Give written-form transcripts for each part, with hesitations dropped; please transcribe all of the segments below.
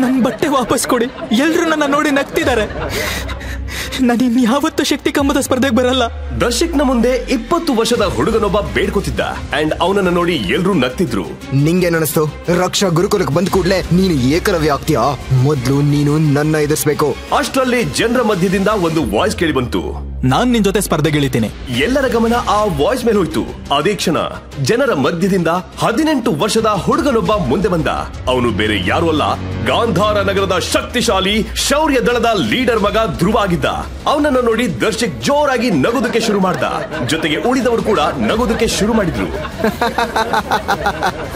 ನನ್ನ ಬಟ್ಟೆ ವಾಪಸ್ ಕೊಡಿ. ಎಲ್ರು ನನ್ನ ನೋಡಿ ನಗ್ತಿದ್ದಾರೆ. ನಾನು ಇನ್ಯಾವತ್ತೂ ಶಕ್ತಿ ಕಂಬದ ಸ್ಪರ್ಧೆಗೆ ಬರಲ್ಲ. ದರ್ಶಕ್ನ ಮುಂದೆ 20 ವರ್ಷದ ಹುಡುಗನೊಬ್ಬ ಬೇಡ್ಕೋತಿದ್ದ ಅಂಡ್ ಅವನನ್ನ ನೋಡಿ ಎಲ್ರು ನಗ್ತಿದ್ರು. ನಿಂಗೇನನಿಸ್ತು? ರಕ್ಷಾ ಗುರುಕುಲಕ್ಕೆ ಬಂದ ಕೂಡ್ಲೆ ನೀನು ಏಕಲವ್ಯ ಆಗ್ತೀಯಾ? ಮೊದ್ಲು ನೀನು ನನ್ನ ಎದುರಿಸಬೇಕು. ಅಷ್ಟರಲ್ಲಿ ಜನರ ಮಧ್ಯದಿಂದ ಒಂದು ವಾಯ್ಸ್ ಕೇಳಿ ಬಂತು. ನಾನ್ ನಿನ್ ಜೊತೆ ಸ್ಪರ್ಧೆಗಿಳಿತೀನಿ. ಎಲ್ಲರ ಗಮನ ಆ ವಾಯ್ಸ್ ಮೇಲೆ ಹೋಯ್ತು. ಅದೇ ಕ್ಷಣ ಜನರ ಮಧ್ಯದಿಂದ 18 ವರ್ಷದ ಹುಡುಗನೊಬ್ಬ ಮುಂದೆ ಬಂದ. ಅವನು ಬೇರೆ ಯಾರು ಅಲ್ಲ, ಗಾಂಧಾರ ನಗರದ ಶಕ್ತಿಶಾಲಿ ಶೌರ್ಯ ದಳದ ಲೀಡರ್ ಮಗ ಧ್ರುವ ಆಗಿದ್ದ. ಅವನನ್ನು ನೋಡಿ ದರ್ಶಕ್ ಜೋರಾಗಿ ನಗೋದಕ್ಕೆ ಶುರು ಮಾಡ್ದ. ಜೊತೆಗೆ ಉಳಿದವರು ಕೂಡ ನಗೋದಕ್ಕೆ ಶುರು ಮಾಡಿದ್ರು.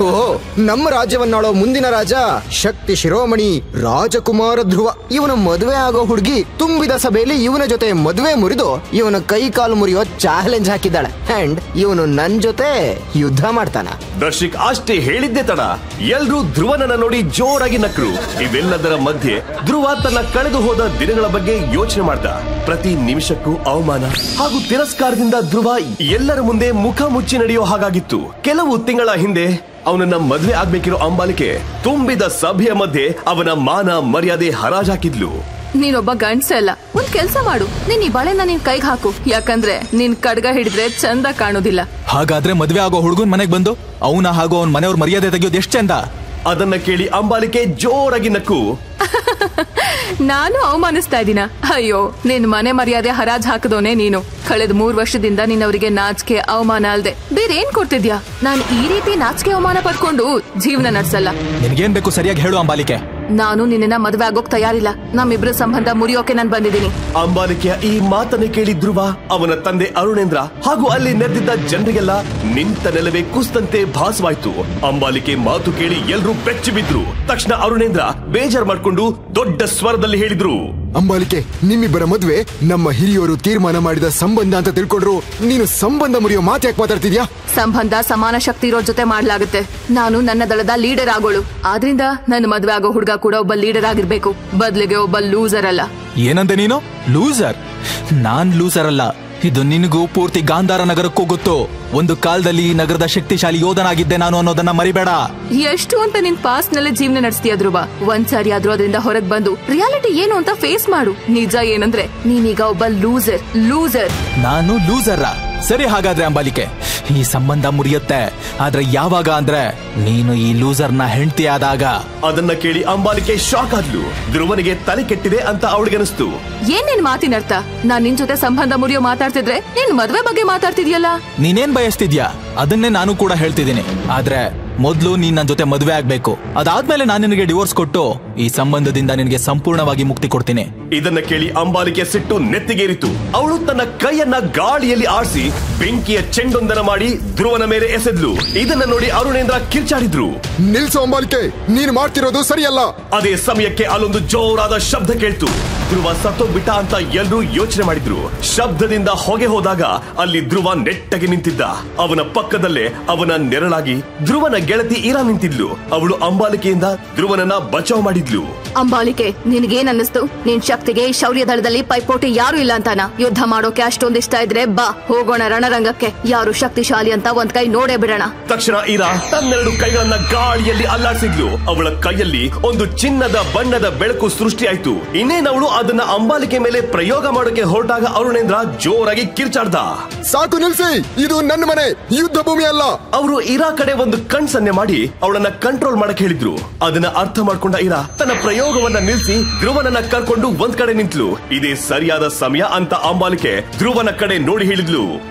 ಓಹೋ, ನಮ್ಮ ರಾಜ್ಯವನ್ನಾಳೋ ಮುಂದಿನ ರಾಜ ಶಕ್ತಿ ಶಿರೋಮಣಿ ರಾಜಕುಮಾರ ಧ್ರುವ. ಇವನ ಮದುವೆ ಆಗೋ ಹುಡುಗಿ ತುಂಬಿದ ಸಭೆಯಲ್ಲಿ ಇವನ ಜೊತೆ ಮದುವೆ ಮುರಿದು ಇವನ ಕೈ ಕಾಲು ಮುರಿಯೋ ಚಾಲೆಂಜ್ ಹಾಕಿದ್ದಾಳೆ. ಅಂಡ್ ಇವನು ನನ್ ಜೊತೆ ಯುದ್ಧ ಮಾಡ್ತಾನ. ದರ್ಶಕ್ ಅಷ್ಟೇ ಹೇಳಿದ್ದೆ ತಡ ಎಲ್ರೂ ಧ್ರುವನನ್ನ ನೋಡಿ ಜೋರಾಗಿ ನಕ್ರು. ಇವೆಲ್ಲದರ ಮಧ್ಯೆ ಧ್ರುವ ತನ್ನ ಕಳೆದು ಹೋದ ದಿನಗಳ ಬಗ್ಗೆ ಯೋಚನೆ ಮಾಡ್ದ. ಪ್ರತಿ ನಿಮಿಷಕ್ಕೂ ಅವಮಾನ ಹಾಗೂ ತಿರಸ್ಕಾರದಿಂದ ಧ್ರುವ ಎಲ್ಲರ ಮುಂದೆ ಮುಖ ಮುಚ್ಚಿ ನಡೆಯೋ ಹಾಗಾಗಿತ್ತು. ಕೆಲವು ತಿಂಗಳ ಹಿಂದೆ ಅವನನ್ನ ಮದ್ವೆ ಆಗ್ಬೇಕಿರೋ ಅಂಬಾಲಿಕೆ ತುಂಬಿದ ಸಭೆಯ ಮಧ್ಯೆ ಅವನ ಮಾನ ಮರ್ಯಾದೆ ಹರಾಜಾಕಿದ್ಲು. ನೀನೊಬ್ಬ ಗಂಡ್ಸ ಅಲ್ಲ, ಒಂದ್ ಕೆಲ್ಸ ಮಾಡು. ನೀನ್ ಈ ಬಳೆನ ನಿನ್ ಕೈಗೆ ಹಾಕು. ಯಾಕಂದ್ರೆ ನಿನ್ ಕಡ್ಗ ಹಿಡಿದ್ರೆ ಚಂದ ಕಾಣೋದಿಲ್ಲ. ಹಾಗಾದ್ರೆ ಮದ್ವೆ ಆಗೋ ಹುಡುಗನ್ ಮನೆಗ್ ಬಂದು ಅವನ ಹಾಗೂ ಅವನ್ ಮನೆಯವ್ರ ಮರ್ಯಾದೆ ತೆಗೆಯೋದು ಎಷ್ಟ್ ಚಂದ. ಅದನ್ನ ಕೇಳಿ ಅಂಬಾಲಿಕೆ ಜೋರಾಗಿ ನಕ್ಕು. ನಾನು ಅವಮಾನಿಸ್ತಾ ಇದ್ದೀನ? ಅಯ್ಯೋ, ನಿನ್ ಮನೆ ಮರ್ಯಾದೆ ಹರಾಜ್ ಹಾಕದೋನೆ ನೀನು. ಕಳೆದ 3 ವರ್ಷದಿಂದ ನೀನವರಿಗೆ ನಾಚಿಕೆ ಅವಮಾನ ಅಲ್ದೆ ಬೇರೆ ಏನ್ ಕೊಡ್ತಿದ್ಯಾ? ನಾನು ಈ ರೀತಿ ನಾಚಿಕೆ ಅವಮಾನ ಪಡ್ಕೊಂಡು ಜೀವನ ನಡ್ಸಲ್ಲ. ನಿನ್ಗೇನ್ ಬೇಕು ಸರಿಯಾಗಿ ಹೇಳು ಅಂಬಾಲಿಕೆ. ನಾನು ನಿನ್ನ ಮದುವೆ ಆಗೋಕ್ ತಯಾರಿಲ್ಲ. ನಮ್ಮಿಬ್ರು ಸಂಬಂಧ ಮುರಿಯೋಕೆ ನಾನ್ ಬಂದಿದ್ದೀನಿ. ಅಂಬಾಲಿಕೆಯ ಈ ಮಾತನ್ನ ಕೇಳಿ ಧ್ರುವ, ಅವನ ತಂದೆ ಅರುಣೇಂದ್ರ ಹಾಗೂ ಅಲ್ಲಿ ನೆರೆದಿದ್ದ ಜನರಿಗೆಲ್ಲ ನಿಂತ ನೆಲವೇ ಕುಸ್ತಂತೆ ಭಾಸವಾಯ್ತು. ಅಂಬಾಲಿಕೆ ಮಾತು ಕೇಳಿ ಎಲ್ರೂ ಬೆಚ್ಚಿ ಬಿದ್ರು. ತಕ್ಷಣ ಅರುಣೇಂದ್ರ ಬೇಜಾರ್ ಮಾಡ್ಕೊಂಡು ದೊಡ್ಡ ಸ್ವರದಲ್ಲಿ ಹೇಳಿದ್ರು, ಅಂಬಾಲಿಕೆ, ನಿಮ್ಮಿಬ್ಬರ ಮದ್ವೆ ನಮ್ಮ ಹಿರಿಯವರು ತೀರ್ಮಾನ ಮಾಡಿದ ಸಂಬಂಧ ಅಂತ ತಿಳ್ಕೊಂಡ್ರು ನೀನು ಸಂಬಂಧ ಮುರಿಯೋ ಮಾತು ಯಾಕೆ ಮಾತಾಡ್ತಿದ್ಯಾ? ಸಂಬಂಧ ಸಮಾನ ಶಕ್ತಿ ಇರೋ ಜೊತೆ ಮಾಡ್ಲಾಗುತ್ತೆ. ನಾನು ನನ್ನ ದಳದ ಲೀಡರ್ ಆಗೋಳು. ಆದ್ರಿಂದ ನನ್ನ ಮದ್ವೆ ಆಗೋ ಹುಡುಗ ಕೂಡ ಒಬ್ಬ ಲೀಡರ್ ಆಗಿರ್ಬೇಕು, ಬದ್ಲಿಗೆ ಒಬ್ಬ ಲೂಸರ್ ಅಲ್ಲ. ಏನಂದೆ ನೀನು? ಲೂಸರ್? ನಾನ್ ಲೂಸರ್ ಅಲ್ಲ. ಇದು ನಿನಗೂ ಪೂರ್ತಿ ಗಾಂಧಾರ ನಗರಕ್ಕೂ ಗೊತ್ತು. ಒಂದು ಕಾಲದಲ್ಲಿ ಈ ನಗರದ ಶಕ್ತಿಶಾಲಿ ಯೋಧನಾಗಿದ್ದೆ ನಾನು ಅನ್ನೋದನ್ನ ಮರಿಬೇಡ. ಎಷ್ಟು ಅಂತ ನಿನ್ ಪಾಸ್ಟ್ ನಲ್ಲಿ ಜೀವನ ನಡೆಸ್ತೀಯ ಧ್ರುವ? ಒಂದ್ಸಾರಿ ಆದ್ರೂ ಅದರಿಂದ ಹೊರಗ್ ಬಂದು ರಿಯಾಲಿಟಿ ಏನು ಅಂತ ಫೇಸ್ ಮಾಡು. ನಿಜ ಏನಂದ್ರೆ ನೀನೀಗ ಒಬ್ಬ ಲೂಸರ್. ನಾನು ಲೂಸರ್? ಸರಿ, ಹಾಗಾದ್ರೆ ಅಂಬಾಲಿಕೆ, ಈ ಸಂಬಂಧ ಮುರಿಯುತ್ತೆ. ಆದ್ರೆ ಯಾವಾಗ ಅಂದ್ರೆ ನೀನು ಈ ಲೂಸರ್ನ ಹೆಂಡತಿ ಆದಾಗ. ಅದನ್ನ ಕೇಳಿ ಅಂಬಾಲಿಕೆ ಶಾಕ್ ಆದ್ಲು. ಧ್ರುವನಿಗೆ ತಲೆ ಕೆಟ್ಟಿದೆ ಅಂತ ಅವಳಿಗನಿಸ್ತು. ಏನ್ ನಿನ್ ಮಾತಿನ ಅರ್ಥ? ನಾನ್ ನಿನ್ ಜೊತೆ ಸಂಬಂಧ ಮುರಿಯೋ ಮಾತಾಡ್ತಿದ್ರೆ ನಿನ್ ಮದ್ವೆ ಬಗ್ಗೆ ಮಾತಾಡ್ತಿದ್ಯಲ್ಲ. ನೀನೇನ್ ಬಯಸ್ತಿದ್ಯಾ ಅದನ್ನೇ ನಾನು ಕೂಡ ಹೇಳ್ತಿದ್ದೀನಿ. ಆದ್ರೆ ಮೊದ್ಲು ನೀನ್ ನನ್ ಜೊತೆ ಮದ್ವೆ ಆಗ್ಬೇಕು. ಅದಾದ್ಮೇಲೆ ನಾನು ನಿನಗೆ ಡಿವೋರ್ಸ್ ಕೊಟ್ಟು ಈ ಸಂಬಂಧದಿಂದ ನಿನಗೆ ಸಂಪೂರ್ಣವಾಗಿ ಮುಕ್ತಿ ಕೊಡ್ತೀನಿ. ಇದನ್ನ ಕೇಳಿ ಅಂಬಾಲಿಕೆ ಸಿಟ್ಟು ನೆತ್ತಿಗೇರಿತು. ಅವಳು ತನ್ನ ಕೈಯನ್ನ ಗಾಳಿಯಲ್ಲಿ ಆಡಿಸಿ ಬೆಂಕಿಯ ಚೆಂಡೊಂದನ ಮಾಡಿ ಧ್ರುವನ ಮೇಲೆ ಎಸೆದ್ಲು. ಇದನ್ನ ನೋಡಿ ಅರುಣೇಂದ್ರ ಕಿರ್ಚಾಡಿದ್ರು. ನಿಲ್ಸು ಅಂಬಾಲಿಕೆ, ನೀನು ಮಾಡ್ತಿರೋದು ಸರಿಯಲ್ಲ. ಅದೇ ಸಮಯಕ್ಕೆ ಅಲ್ಲೊಂದು ಜೋರಾದ ಶಬ್ದ ಕೇಳ್ತು. ಧ್ರುವ ಸತ್ತೋಗ್ಬಿಟ್ಟ ಅಂತ ಎಲ್ರೂ ಯೋಚನೆ ಮಾಡಿದ್ರು. ಶಬ್ದದಿಂದ ಹೊಗೆ ಹೋದಾಗ ಅಲ್ಲಿ ಧ್ರುವ ನೆಟ್ಟಗೆ ನಿಂತಿದ್ದ. ಅವನ ಪಕ್ಕದಲ್ಲೇ ಅವನ ನೆರಳಾಗಿ ಧ್ರುವನ ಗೆಳತಿ ಇರಾ ನಿಂತಿದ್ಲು. ಅವಳು ಅಂಬಾಲಿಕೆಯಿಂದ ಧ್ರುವನನ್ನ ಬಚಾವ್ ಮಾಡಿದ್ಲು. ಅಂಬಾಲಿಕೆ, ನಿನ್ಗೇನ್ ಅನ್ನಿಸ್ತು? ನಿನ್ ಶಕ್ತಿಗೆ ಈ ಶೌರ್ಯ ದಳದಲ್ಲಿ ಪೈಪೋಟಿ ಯಾರು ಇಲ್ಲ ಅಂತಾನ? ಯುದ್ಧ ಮಾಡೋಕೆ ಅಷ್ಟೊಂದಿಷ್ಟ ಇದ್ರೆ ಬಾ, ಹೋಗೋಣ ರಣರಂಗಕ್ಕೆ. ಯಾರು ಶಕ್ತಿಶಾಲಿ ಅಂತ ಒಂದ್ ಕೈ ನೋಡೇ ಬಿಡೋಣ. ತಕ್ಷಣ ಇರಾ ತನ್ನೆರಡು ಕೈಗಳನ್ನ ಗಾಳಿಯಲ್ಲಿ ಅಲ್ಲಾಡಿಸಿದ್ಲು. ಅವಳ ಕೈಯಲ್ಲಿ ಒಂದು ಚಿನ್ನದ ಬಣ್ಣದ ಬೆಳಕು ಸೃಷ್ಟಿಯಾಯ್ತು. ಇನ್ನೇನವಳು ಅದನ್ನ ಅಂಬಾಲಿಕೆ ಮೇಲೆ ಪ್ರಯೋಗ ಮಾಡೋಕೆ ಹೊರಟಾಗ ಅರುಣೇಂದ್ರ ಜೋರಾಗಿ ಕಿರ್ಚಾಡ್ದ. ಸಾಕು, ನಿಲ್ಸಿ, ಇದು ನನ್ನ ಮನೆ, ಯುದ್ಧ ಭೂಮಿ ಅಲ್ಲ. ಅವರು ಇರಾ ಕಡೆ ಒಂದು ಕಣ್ ಸನ್ನೆ ಮಾಡಿ ಅವಳನ್ನ ಕಂಟ್ರೋಲ್ ಮಾಡಕ್ ಹೇಳಿದ್ರು. ಅದನ್ನ ಅರ್ಥ ಮಾಡ್ಕೊಂಡ ಇರಾ ತನ್ನ ಪ್ರಯೋಗವನ್ನ ನಿಲ್ಸಿ ಧ್ರುವನನ್ನ ಕರ್ಕೊಂಡು ಒಂದ್ ಕಡೆ ನಿಂತ್ಲು. ಇದೇ ಸರಿಯಾದ ಸಮಯ ಅಂತ ಅಂಬಾಲಿಕೆ ಧ್ರುವನ ಕಡೆ ನೋಡಿ ಹೇಳಿದ್ಲು.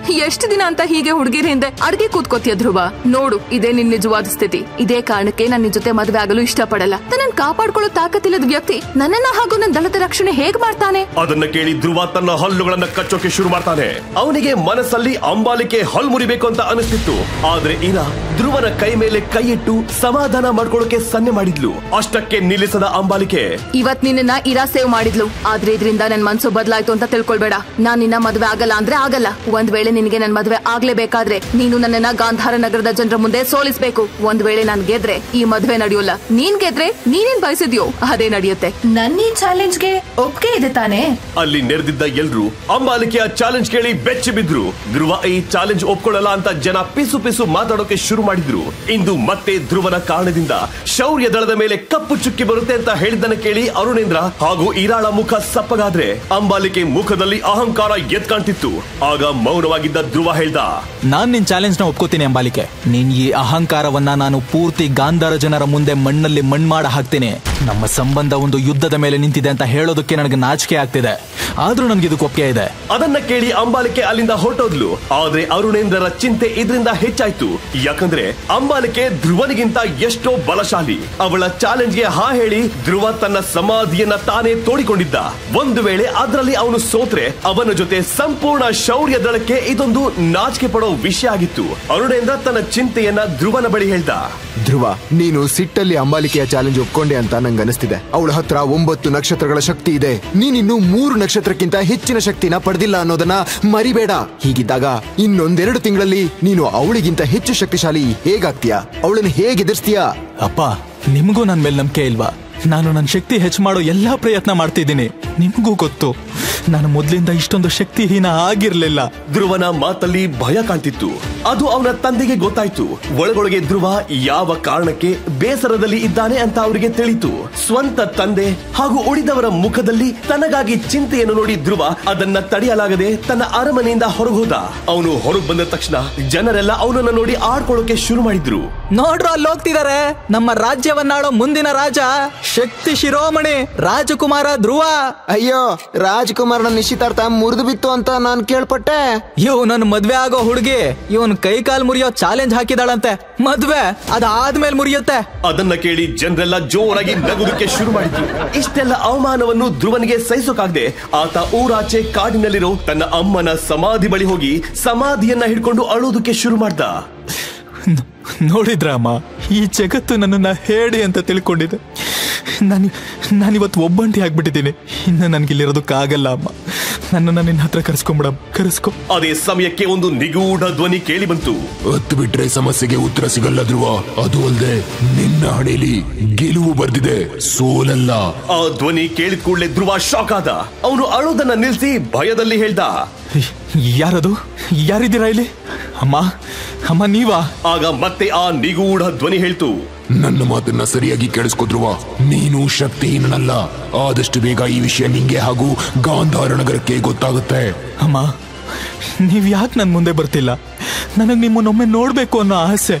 ಎಷ್ಟು ದಿನ ಅಂತ ಹೀಗೆ ಹುಡುಗಿರ ಹಿಂದೆ ಅಡ್ಗೆ ಕೂತ್ಕೋತಿಯ ಧ್ರುವ? ನೋಡು, ಇದೇ ನಿನ್ ನಿಜವಾದ ಸ್ಥಿತಿ. ಇದೇ ಕಾರಣಕ್ಕೆ ನನ್ನ ನಿನ್ ಜೊತೆ ಮದುವೆ ಆಗಲು ಇಷ್ಟಪಡಲ್ಲ. ನನ್ನನ್ನು ಕಾಪಾಡ್ಕೊಳ್ಳೋ ತಾಕತ್ತಿಲ್ಲದ ವ್ಯಕ್ತಿ ನನ್ನನ್ನ ಹಾಗೂ ನನ್ನ ದಳದ ರಕ್ಷಣೆ ಹೇಗ್ ಮಾಡ್ತಾನೆ? ಅದನ್ನ ಕೇಳಿ ಧ್ರುವ ತನ್ನ ಹಲ್ಲುಗಳನ್ನ ಕಚ್ಚೋಕೆ ಶುರು ಮಾಡ್ತಾನೆ. ಅವನಿಗೆ ಮನಸ್ಸಲ್ಲಿ ಅಂಬಾಲಿಕೆ ಹಲ್ಲು ಮುರಿಬೇಕು ಅಂತ ಅನಿಸ್ತಿತ್ತು. ಆದ್ರೆ ಧ್ರುವನ ಕೈ ಮೇಲೆ ಕೈ ಇಟ್ಟು ಸಮಾಧಾನ ಮಾಡ್ಕೊಳ್ಳೋಕೆ ಸನ್ನೆ ಮಾಡಿದ್ಲು. ಅಷ್ಟಕ್ಕೆ ನಿಲ್ಲಿಸದ ಅಂಬಾಲಿಕೆ ಅಂಬಾಲಿಕೆ. ಇವತ್ ನಿನ್ನ ಇರಾ ಸೇವ್ ಮಾಡಿದ್ಲು, ಆದ್ರೆ ಇದರಿಂದ ನನ್ ಮನ್ಸು ಬದಲಾಯ್ತು ಅಂತ ತಿಳ್ಕೊಳ್ಬೇಡ. ನಾನ್ ನಿನ್ನ ಮದ್ವೆ ಆಗಲ್ಲ ಅಂದ್ರೆ ಆಗಲ್ಲ. ಒಂದ್ ವೇಳೆ ನಿನಗೆ ನನ್ ಮದ್ವೆ ಆಗ್ಲೇಬೇಕಾದ್ರೆ ನೀನು ನನ್ನನ್ನ ಗಾಂಧಾರ ನಗರದ ಜನರ ಮುಂದೆ ಸೋಲಿಸ್ಬೇಕು. ಒಂದ್ ವೇಳೆ ನಾನ್ ಗೆದ್ರೆ ಈ ಮದ್ವೆ ನಡೆಯೋಲ್ಲ, ನೀನ್ ಗೆದ್ರೆ ನೀನೇನ್ ಬಯಸಿದ್ಯೋ ಅದೇ ನಡೆಯುತ್ತೆ. ನನ್ನ ಈ ಚಾಲೆಂಜ್ಗೆ ಒಪ್ಪಿಗೆ ಇದೆ ತಾನೇ? ಅಲ್ಲಿ ನೆರೆದಿದ್ದ ಎಲ್ರು ಅಂಬಾಲಿಕೆಯ ಚಾಲೆಂಜ್ ಕೇಳಿ ಬೆಚ್ಚಿ ಬಿದ್ರು. ಧ್ರುವ ಈ ಚಾಲೆಂಜ್ ಒಪ್ಕೊಳ್ಳಲ್ಲ ಅಂತ ಜನ ಪಿಸು ಪಿಸು ಮಾತಾಡೋಕೆ ಶುರು ಮಾಡಿದ್ರು. ಇಂದು ಮತ್ತೆ ಧ್ರುವನ ಕಾರಣದಿಂದ ಶೌರ್ಯ ದಳದ ಮೇಲೆ ಕಪ್ಪು ಚುಕ್ಕಿ ಬರುತ್ತೆ ಅಂತ ಹೇಳಿದ್ದನ್ನ ಕೇಳಿ ಅರುಣೇಂದ್ರ ಹಾಗೂ ಇರಾಳ ಮುಖ ಸಪ್ಪಗಾದ್ರೆ ಅಂಬಾಲಿಕೆ ಮುಖದಲ್ಲಿ ಅಹಂಕಾರ ಎದ್ ಕಾಣ್ತಿತ್ತು. ಆಗ ಮೌನವಾಗಿದ್ದ ಧ್ರುವ ಹೇಳ್ದ, ನಾನ್ ನಿನ್ ಚಾಲೆಂಜ್ ನ ಒಪ್ಕೋತೀನಿ ಅಂಬಾಲಿಕೆ. ನಿನ್ ಈ ಅಹಂಕಾರವನ್ನ ನಾನು ಪೂರ್ತಿ ಗಾಂಧಾರ ಜನರ ಮುಂದೆ ಮಣ್ಣಲ್ಲಿ ಮಣ್ಣಾಡ ಹಾಕ್ತೀನಿ. ನಮ್ಮ ಸಂಬಂಧ ಒಂದು ಯುದ್ಧದ ಮೇಲೆ ನಿಂತಿದೆ ಅಂತ ಹೇಳೋದಕ್ಕೆ ನನಗೆ ನಾಚಿಕೆ ಆಗ್ತಿದೆ, ಆದ್ರೂ ನನ್ಗೆ ಇದಕ್ಕೆ ಒಪ್ಪಿಗೆ ಇದೆ. ಅದನ್ನ ಕೇಳಿ ಅಂಬಾಲಿಕೆ ಅಲ್ಲಿಂದ ಹೊರಟೋದ್ಲು. ಆದ್ರೆ ಅರುಣೇಂದ್ರರ ಚಿಂತೆ ಇದರಿಂದ ಹೆಚ್ಚಾಯ್ತು. ಯಾಕಂದ್ರೆ ಅಂಬಾಲಿಕೆ ಧ್ರುವನಿಗಿಂತ ಎಷ್ಟೋ ಬಲಶಾಲಿ. ಅವಳ ಚಾಲೆಂಜ್ಗೆ ಹಾ ಹೇಳಿ ಧ್ರುವ ತನ್ನ ಸಮಾಧಿಯನ್ನ ತಾನೇ ತೋಡಿಕೊಂಡಿದ್ದ. ಒಂದು ವೇಳೆ ಅದರಲ್ಲಿ ಅವನು ಸೋತ್ರೆ ಅವನ ಜೊತೆ ಸಂಪೂರ್ಣ ಶೌರ್ಯ ದಳಕ್ಕೆ ಇದೊಂದು ನಾಚಿಕೆ ಪಡೋ ವಿಷಯ ಆಗಿತ್ತು. ಅರುಣೇಂದ್ರ ತನ್ನ ಚಿಂತೆಯನ್ನ ಧ್ರುವನ ಬಳಿ ಹೇಳ್ದ, ಧ್ರುವ, ನೀನು ಸಿಟ್ಟಲ್ಲಿ ಅಂಬಾಲಿಕೆಯ ಚಾಲೆಂಜ್ ಒಪ್ಕೊಂಡೆ ಅಂತ ನಂಗೆ ಅನಿಸ್ತಿದೆ. ಅವಳ ಹತ್ರ 9 ನಕ್ಷತ್ರಗಳ ಶಕ್ತಿ ಇದೆ, ನೀನಿನ್ನು 3 ನಕ್ಷತ್ರಕ್ಕಿಂತ ಹೆಚ್ಚಿನ ಶಕ್ತಿನ ಪಡೆದಿಲ್ಲ ಅನ್ನೋದನ್ನ ಮರಿಬೇಡ. ಹೀಗಿದ್ದಾಗ ಇನ್ನೊಂದೆರಡು ತಿಂಗಳಲ್ಲಿ ನೀನು ಅವಳಿಗಿಂತ ಹೆಚ್ಚು ಶಕ್ತಿಶಾಲಿ ಹೇಗಾಗ್ತೀಯಾ? ಅವಳನ್ನು ಹೇಗೆ ಎದುರಿಸ್ತೀಯಾ? ಅಪ್ಪ, ನಿಮಗೂ ನನ್ ಮೇಲೆ ನಂಬಿಕೆ ಇಲ್ವಾ? ನಾನು ನನ್ನ ಶಕ್ತಿ ಹೆಚ್ಚು ಮಾಡೋ ಎಲ್ಲಾ ಪ್ರಯತ್ನ ಮಾಡ್ತಿದ್ದೀನಿ. ನಿಮಗೂ ಗೊತ್ತು, ನಾನು ಮೊದ್ಲಿಂದ ಇಷ್ಟೊಂದು ಶಕ್ತಿಹೀನ ಆಗಿರ್ಲಿಲ್ಲ. ಧ್ರುವನ ಮಾತಲ್ಲಿ ಭಯ ಕಾಣ್ತಿತ್ತು. ಅದು ಅವನ ತಂದೆಗೆ ಗೊತ್ತಾಯ್ತು. ಒಳಗೊಳಗೆ ಧ್ರುವ ಯಾವ ಕಾರಣಕ್ಕೆ ಬೇಸರದಲ್ಲಿ ಇದ್ದಾನೆ ಅಂತ ಅವರಿಗೆ ತಿಳಿತು. ಸ್ವಂತ ತಂದೆ ಹಾಗೂ ಉಳಿದವರ ಮುಖದಲ್ಲಿ ತನಗಾಗಿ ಚಿಂತೆಯನ್ನು ನೋಡಿ ಧ್ರುವ ಅದನ್ನ ತಡೆಯಲಾಗದೆ ತನ್ನ ಅರಮನೆಯಿಂದ ಹೊರಗೋದ. ಅವನು ಹೊರಗೆ ಬಂದ ತಕ್ಷಣ ಜನರೆಲ್ಲ ಅವನನ್ನ ನೋಡಿ ಆಡ್ಕೊಳ್ಳೋಕೆ ಶುರು ಮಾಡಿದ್ರು. ನೋಡ್ರು, ಅಲ್ಲಿ ಹೋಗ್ತಿದ್ದಾರೆ ನಮ್ಮ ರಾಜ್ಯವನ್ನಾಳೋ ಮುಂದಿನ ರಾಜ, ಶಕ್ತಿ ಶಿರೋಮಣಿ ರಾಜಕುಮಾರ ಧ್ರುವ. ಅಯ್ಯೋ, ರಾಜಕುಮಾರನ ನಿಶ್ಚಿತಾರ್ಥ ಮುರಿದು ಬಿತ್ತು ಅಂತ ನಾನು ಕೇಳ್ಪಟ್ಟೆ. ಇವನನ್ನ ಮದ್ವೆ ಆಗೋ ಹುಡುಗಿ ಇವನ್ ಕೈ ಕಾಲ್ ಮುರಿಯೋ ಚಾಲೆಂಜ್ ಹಾಕಿದಾಳಂತೆ. ಮದ್ವೆ ಅದಾದ್ಮೇಲೆ ಮುರಿಯುತ್ತೆ. ಅದನ್ನ ಕೇಳಿ ಜನರೆಲ್ಲ ಜೋರಾಗಿ ನಗುದಕ್ಕೆ ಶುರು ಮಾಡಿದ್ರು. ಇಷ್ಟೆಲ್ಲ ಅವಮಾನವನ್ನು ಧ್ರುವನಿಗೆ ಸಹಿಸೋಕಾಗದೆ ಆತ ಊರಾಚೆ ಕಾಡಿನಲ್ಲಿರೋ ತನ್ನ ಅಮ್ಮನ ಸಮಾಧಿ ಬಳಿ ಹೋಗಿ ಸಮಾಧಿಯನ್ನ ಹಿಡ್ಕೊಂಡು ಅಳೋದಕ್ಕೆ ಶುರು ಮಾಡ್ದ. ನೋಡಿದ್ರ ಅಮ್ಮ, ಈ ಜಗತ್ತು ನನ್ನನ್ನ ಹೇಳಿ ಅಂತ ತಿಳ್ಕೊಂಡಿದೆ. ನಾನಿವತ್ತು ಒಬ್ಬಂಟಿ ಆಗ್ಬಿಟ್ಟಿದ್ದೀನಿ. ಇನ್ನು ನನ್ಗಿಲ್ಲಿರೋದಕ್ಕಾಗಲ್ಲ ಅಮ್ಮ. ನನ್ನನ್ನ ನಿನ್ನ ಹತ್ರ ಕರೆಸ್ಕೊಂಬಿಡಮ್, ಕರೆಸ್ಕೊ. ಅದೇ ಸಮಯಕ್ಕೆ ಒಂದು ನಿಗೂಢ ಧ್ವನಿ ಕೇಳಿ ಬಂತು. ಹತ್ತು ಬಿಟ್ರೆ ಸಮಸ್ಯೆಗೆ ಉತ್ತರ ಸಿಗಲ್ಲ ಧ್ರುವ. ಅದು ಅಲ್ಲದೆ ನಿನ್ನ ಹಣೆಯಲ್ಲಿ ಗೆಲುವು ಬರ್ದಿದೆ, ಸೋಲಲ್ಲ. ಆ ಧ್ವನಿ ಕೇಳಿದ ಕೂಡಲೇ ಧ್ರುವ ಶಾಕ್ ಆದ. ಅವನು ಅಳೋದನ್ನ ನಿಲ್ಸಿ ಭಯದಲ್ಲಿ ಹೇಳ್ದ, ಯಾರದು? ಯಾರಿದ್ದೀರಾ ಇಲ್ಲಿ? ಅಮ್ಮ, ಅಮ್ಮ ನೀವಾ? ಆಗ ಮತ್ತೆ ಆ ನಿಗೂಢ ಧ್ವನಿ ಹೇಳ್ತು, ನನ್ನ ಮಾತನ್ನ ಸರಿಯಾಗಿ ಕೇಳಿಸ್ಕೊ ಧ್ರುವ. ನೀನು ಶಕ್ತಿಹೀನನಲ್ಲ. ಆದಷ್ಟು ಬೇಗ ಈ ವಿಷಯ ನಿಂಗೆ ಹಾಗೂ ಗಾಂಧಾರ ನಗರಕ್ಕೆ ಗೊತ್ತಾಗುತ್ತೆ. ಅಮ್ಮ, ನೀವ್ ಯಾಕೆ ನನ್ ಮುಂದೆ ಬರ್ತಿಲ್ಲ? ನನಗ್ ನಿಮ್ಮನ್ನೊಮ್ಮೆ ನೋಡ್ಬೇಕು ಅನ್ನೋ ಆಸೆ.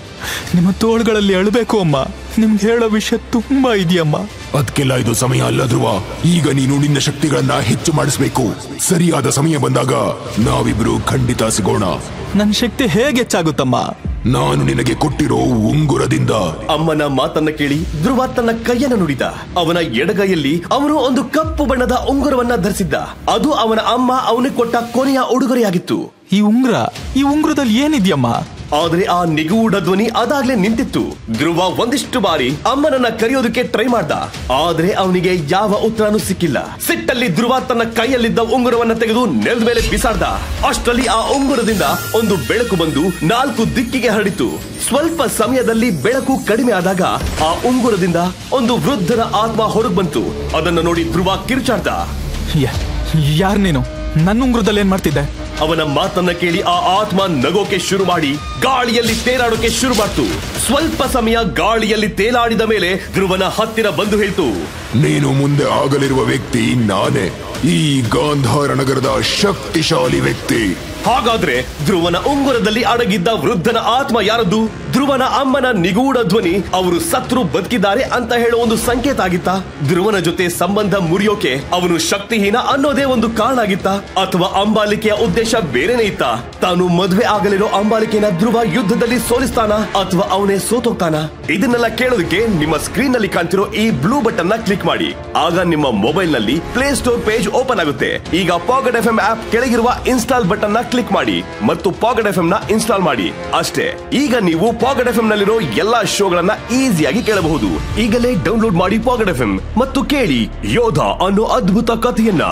ನಿಮ್ಮ ತೋಳ್ಗಳಲ್ಲಿ ಅಳ್ಬೇಕು ಅಮ್ಮ. ನಿಮ್ಗೆ ಹೇಳೋ ವಿಷಯ ತುಂಬಾ ಇದೆಯಮ್ಮ. ಅದಕ್ಕೆಲ್ಲ ಇದು ಸಮಯ ಅಲ್ಲ ಧ್ರುವ. ಈಗ ನೀನು ನಿನ್ನ ಶಕ್ತಿಗಳನ್ನ ಹೆಚ್ಚು ಮಾಡಿಸ್ಬೇಕು. ಸರಿಯಾದ ಸಮಯ ಬಂದಾಗ ನಾವಿಬ್ರು ಖಂಡಿತ ಸಿಗೋಣ. ನನ್ ಶಕ್ತಿ ಹೇಗೆ ಹೆಚ್ಚಾಗುತ್ತಮ್ಮ? ನಾನು ನಿನಗೆ ಕೊಟ್ಟಿರೋ ಉಂಗುರದಿಂದ. ಅಮ್ಮನ ಮಾತನ್ನ ಕೇಳಿ ಧ್ರುವ ತನ್ನ ಕೈಯನ್ನು ನುಡಿದ. ಅವನ ಎಡಗೈಯಲ್ಲಿ ಅವನು ಒಂದು ಕಪ್ಪು ಬಣ್ಣದ ಉಂಗುರವನ್ನ ಧರಿಸಿದ್ದ. ಅದು ಅವನ ಅಮ್ಮ ಅವನಿಗೆ ಕೊಟ್ಟ ಕೊನೆಯ ಉಡುಗೊರೆಯಾಗಿತ್ತು. ಈ ಉಂಗುರದಲ್ಲಿ ಏನಿದ್ಯಮ್ಮ? ಆದ್ರೆ ಆ ನಿಗೂಢ ಧ್ವನಿ ಅದಾಗ್ಲೇ ನಿಂತಿತ್ತು. ಧ್ರುವ ಒಂದಿಷ್ಟು ಬಾರಿ ಅಮ್ಮನನ್ನ ಕರೆಯೋದಕ್ಕೆ ಟ್ರೈ ಮಾಡ್ದ, ಆದ್ರೆ ಅವನಿಗೆ ಯಾವ ಉತ್ತರನೂ ಸಿಕ್ಕಿಲ್ಲ. ಸಿಟ್ಟಲ್ಲಿ ಧ್ರುವ ತನ್ನ ಕೈಯಲ್ಲಿದ್ದ ಉಂಗುರವನ್ನ ತೆಗೆದು ನೆಲದ ಮೇಲೆ ಬಿಸಾಡ್ದ. ಅಷ್ಟರಲ್ಲಿ ಆ ಉಂಗುರದಿಂದ ಒಂದು ಬೆಳಕು ಬಂದು 4 ದಿಕ್ಕಿಗೆ ಹರಡಿತು. ಸ್ವಲ್ಪ ಸಮಯದಲ್ಲಿ ಬೆಳಕು ಕಡಿಮೆ ಆದಾಗ ಆ ಉಂಗುರದಿಂದ ಒಂದು ವೃದ್ಧನ ಆತ್ಮ ಹೊರಗೆ ಬಂತು. ಅದನ್ನ ನೋಡಿ ಧ್ರುವ ಕಿರುಚಾಡ್ದ. ಯಾರ್ ನೀನು? ನನ್ನ ಉಂಗುರದಲ್ಲಿ ಏನ್ ಮಾಡ್ತಿದ್ದೆ? ಅವನ ಮಾತನ್ನ ಕೇಳಿ ಆ ಆತ್ಮ ನಗೋಕೆ ಶುರು ಮಾಡಿ ಗಾಳಿಯಲ್ಲಿ ತೇಲಾಡೋಕೆ ಶುರು ಮಾಡ್ತು. ಸ್ವಲ್ಪ ಸಮಯ ಗಾಳಿಯಲ್ಲಿ ತೇಲಾಡಿದ ಮೇಲೆ ಧ್ರುವನ ಹತ್ತಿರ ಬಂದು ಹೇಳ್ತು, ನೀನು ಮುಂದೆ ಆಗಲಿರುವ ವ್ಯಕ್ತಿ ನಾನೇ, ಈ ಗಾಂಧಾರ ನಗರದ ಶಕ್ತಿಶಾಲಿ ವ್ಯಕ್ತಿ. ಹಾಗಾದ್ರೆ ಧ್ರುವನ ಉಂಗುರದಲ್ಲಿ ಅಡಗಿದ್ದ ವೃದ್ಧನ ಆತ್ಮ ಯಾರದ್ದು? ಧ್ರುವನ ಅಮ್ಮನ ನಿಗೂಢ ಧ್ವನಿ ಅವರು ಸತ್ರು ಬದುಕಿದ್ದಾರೆ ಅಂತ ಹೇಳೋ ಒಂದು ಸಂಕೇತ ಆಗಿತ್ತಾ? ಧ್ರುವನ ಜೊತೆ ಸಂಬಂಧ ಮುರಿಯೋಕೆ ಅವನು ಶಕ್ತಿಹೀನ ಅನ್ನೋದೇ ಒಂದು ಕಾರಣ ಆಗಿತ್ತಾ? ಅಥವಾ ಅಂಬಾಲಿಕೆಯ ಉದ್ದೇಶ ಬೇರೆನೇ ಇತ್ತಾ? ತಾನು ಮದುವೆ ಆಗಲಿರೋ ಅಂಬಾಲಿಕೆನ ಧ್ರುವ ಯುದ್ಧದಲ್ಲಿ ಸೋಲಿಸ್ತಾನ ಅಥವಾ ಅವನ ಗೆದ್ದವನೇ ಸೋತೋಗ್ತಾನ? ಇದನ್ನೆಲ್ಲ ಕೇಳೋದಕ್ಕೆ ನಿಮ್ಮ ಸ್ಕ್ರೀನ್ ನಲ್ಲಿ ಕಾಣ್ತಿರೋ ಈ ಬ್ಲೂ ಬಟನ್ ನ ಕ್ಲಿಕ್ ಮಾಡಿ. ಆಗ ನಿಮ್ಮ ಮೊಬೈಲ್ ನಲ್ಲಿ ಪ್ಲೇ ಸ್ಟೋರ್ ಪೇಜ್ ಓಪನ್ ಆಗುತ್ತೆ. ಈಗ ಪಾಕೆಟ್ ಎಫ್ಎಂ ಆಪ್ ಕೆಳಗಿರುವ ಇನ್ಸ್ಟಾಲ್ ಬಟನ್ ನ ಕ್ಲಿಕ್ ಮಾಡಿ ಮತ್ತು ಪಾಕೆಟ್ ಎಫ್ಎಂ ನ ಇನ್ಸ್ಟಾಲ್ ಮಾಡಿ. ಅಷ್ಟೇ, ಈಗ ನೀವು ಪಾಕೆಟ್ ಎಫ್ಎಂ ನಲ್ಲಿರೋ ಎಲ್ಲಾ ಶೋಗಳನ್ನ ಈಸಿಯಾಗಿ ಕೇಳಬಹುದು. ಈಗಲೇ ಡೌನ್ಲೋಡ್ ಮಾಡಿ ಪಾಕೆಟ್ ಎಫ್ಎಂ ಮತ್ತು ಕೇಳಿ ಯೋಧ ಅನ್ನೋ ಅದ್ಭುತ ಕಥೆಯನ್ನ.